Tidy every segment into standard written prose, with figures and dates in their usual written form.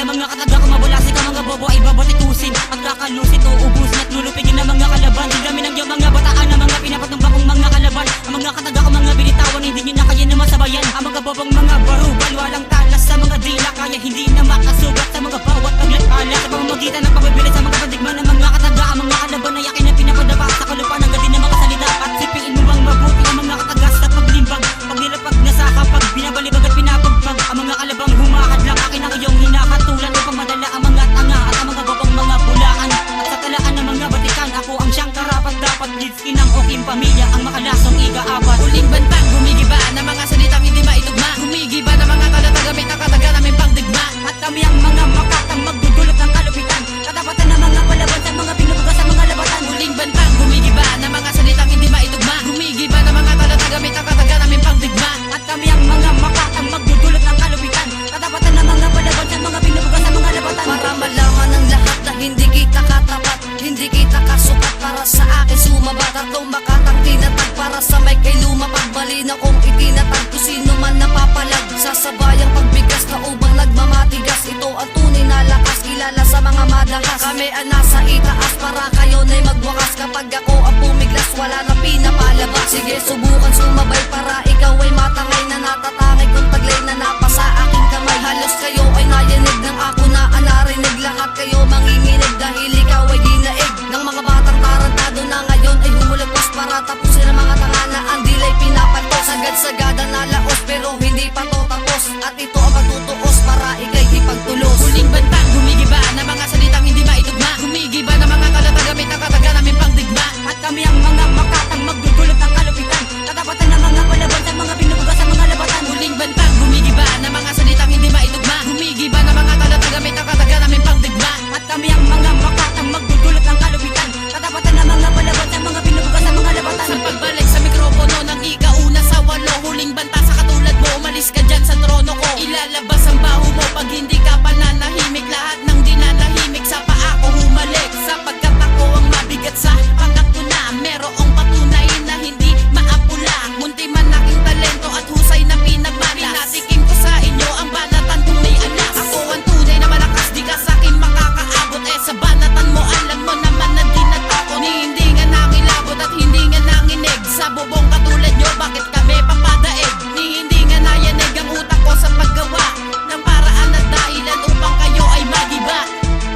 Sa mga kataga ko mabulasik ang mga bobo ay babatikusin. Pagkakalusin o ubusin at lulupigin ng mga kalaban. Dami ng yung mga bataan na mga pinapatumba kong mga kalaban. Ang mga kataga ko mga binitawan, hindi nyo na kaya na masabayan. Ang mga bobong mga barubal, walang talas sa mga dila. Kaya hindi na makasugat sa mga bawat paglatala. Sa pamamagitan ng pagbibilis sa mga kadigma ng mga kataga. Ang mga kalaban ay akin na pinapadapa sa kalupa ng galing ng mga salita. At sipiin mo bang mabuti ang mga kataga sa paglimbag. Pag nilapag na sa kapag binabalibag at pinapagbag. Ang mga kalabang humahad lang akin ang iyong hinakatulan. Upang madala ang mga tanga at ang mga bobong mga bulaan. At sa talaan ng mga batikan, ako ang siyang karapat dapat. Lidskin ng oking pamilya ang makalasong ikaapat. Uling bantang gumigiba na mga salitang hindi maitugma. Gumigiba na mga kalatagamit ang kataga namin pangdigma. At kami ang mga makatang magdudulot ng kalupitan. Katapatan ng mga palaban sa mga binubugas sa mga labatan. Uling bantang gumigiba na mga salitang hindi maitugma. Gumigiba na mga kalatagamit ang kataga namin pangdigma. At kami ang mga makatang magdudulot ng kalupitan. Katapatan ng mga palaban sa mga binubugas sa mga labatan. Para malaman ng lahat na hindi kita katapat, hindi kita kasukat. Para sa akin sumabat at makatang tinatag. Para sa may kay lumapag, mali na kung itinatag. Kung sino man napapalag sa sabayang pagbigas na ubang nagmamatigas. Ito ang tunay na lakas, kilala sa mga madakas. Kami ang nasa itaas para kayo na'y magwakas. Kapag ako ang pumiglas, wala na pinapalabas. Sige, subukan sumabay para ikaw ay matangay na natatangay. Kung taglay na napasa aking kamay. Halos kayo ay nayanig ng ako na narinig. Lahat kayo manginginig dahil ikaw ay dinaig ng mga batang tarantado na ngayon ay humulagos. Para tapusin ang mga tanga na ang dilay pinapantos. Sagad-sagada na laos pero hindi pa to tapos. At ito ang patutuos para ikay ipagtulos. Uling bantang gumigiba na mga salitang hindi maitugma. Gumigiba na mga kalatagamit ang kataga namin pangdigma. At kami ang mga makatang magdudulot ng kalupitan. Katapatan ng mga palaban sa mga binubugas sa mga labatan. Uling bantang gumigiba na mga salitang hindi maitugma. Gumigiba na mga kalatagamit ang kataga namin pangdigma. At kami ang mga makatang magdudulot ng kalupitan. Katapatan ng mga palaban sa mga binubugas sa mga labatan. Sa pagbalik sa mikropono ng ikauna sa walo. Huling banta sa katulad mo, umalis ka dyan sa trono ko. Ilalabas ang baho mo pag hindi ka pananahimik. Lahat ng dinanahimik sa paa ko humalik. Sapagkat ako ang mabigat sa pangkat ko na merong patunay na hindi maapula. Munti man aking talento at husay na pinagmalas. Pinatikim ko sa inyo ang banatan kung may alas. Ako ang tunay na malakas, di ka sa'kin makakaabot. Sa banatan mo alam mo naman na di natakot. Ni hindi nga nangilabot at hindi nga nanginig. Sa bubong katulad nyo, bakit kami papadaig? Ni hindi nga nayanig ang utak ko sa paggawa ng paraan at dahilan upang kayo ay magiba.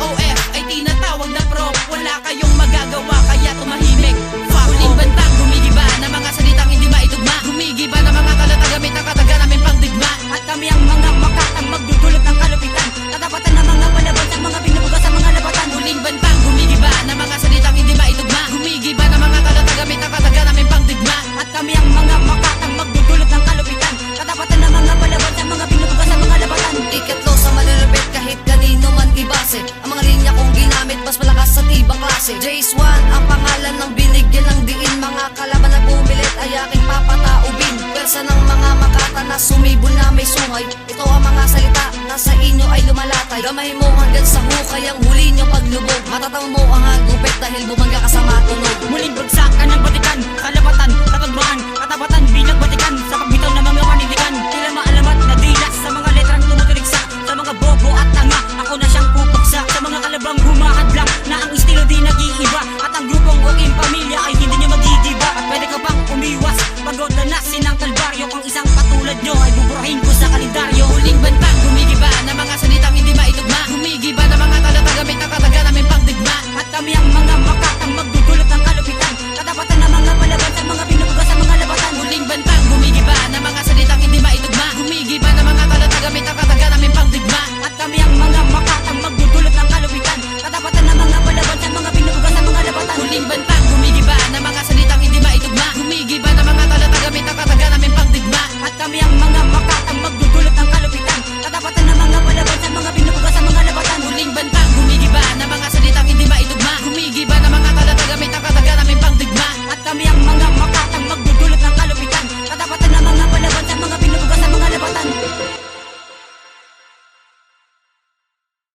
OF ay tinatawag na prop, wala kayong magagawa kaya tumahimik. Uling bantang gumigiba na mga salitang hindi maitugma. Gumigiba na mga kalatagamit ang kataga namin pangdigma. At kami ang mga makatang magdudulot ng kalupitan. Katapatan ng mga palaban sa mga binubugas sa mga labatan. Uling bantang gumigiba na mga salitang hindi maitugma. Gumigiba na mga kalatagamit ang kataga namin pangdigma. At kami ang mga makatang magdudulot ng kalupitan. Katapatan ng mga palaban sa mga binubugas sa mga labatan. Ikatlo sa malulupit kahit kanino man ibase. Ang mga linya kong ginamit mas malakas sa ibang klase. Jace 1 ang pangalan ng binigyan ng diin. Mga kalaban na bumilit ay aking papataubin. Pwersa ng mga makata na sumibol na may sungay. Ito ang mga salita na sa inyo ay lumalatay. Gamay mo hanggang sa hukay ang huli nyo paglubog. Matataw mo ang hagupit dahil bumangga ka sa matunog. Muling bagsakan ng batikan, kalapatan.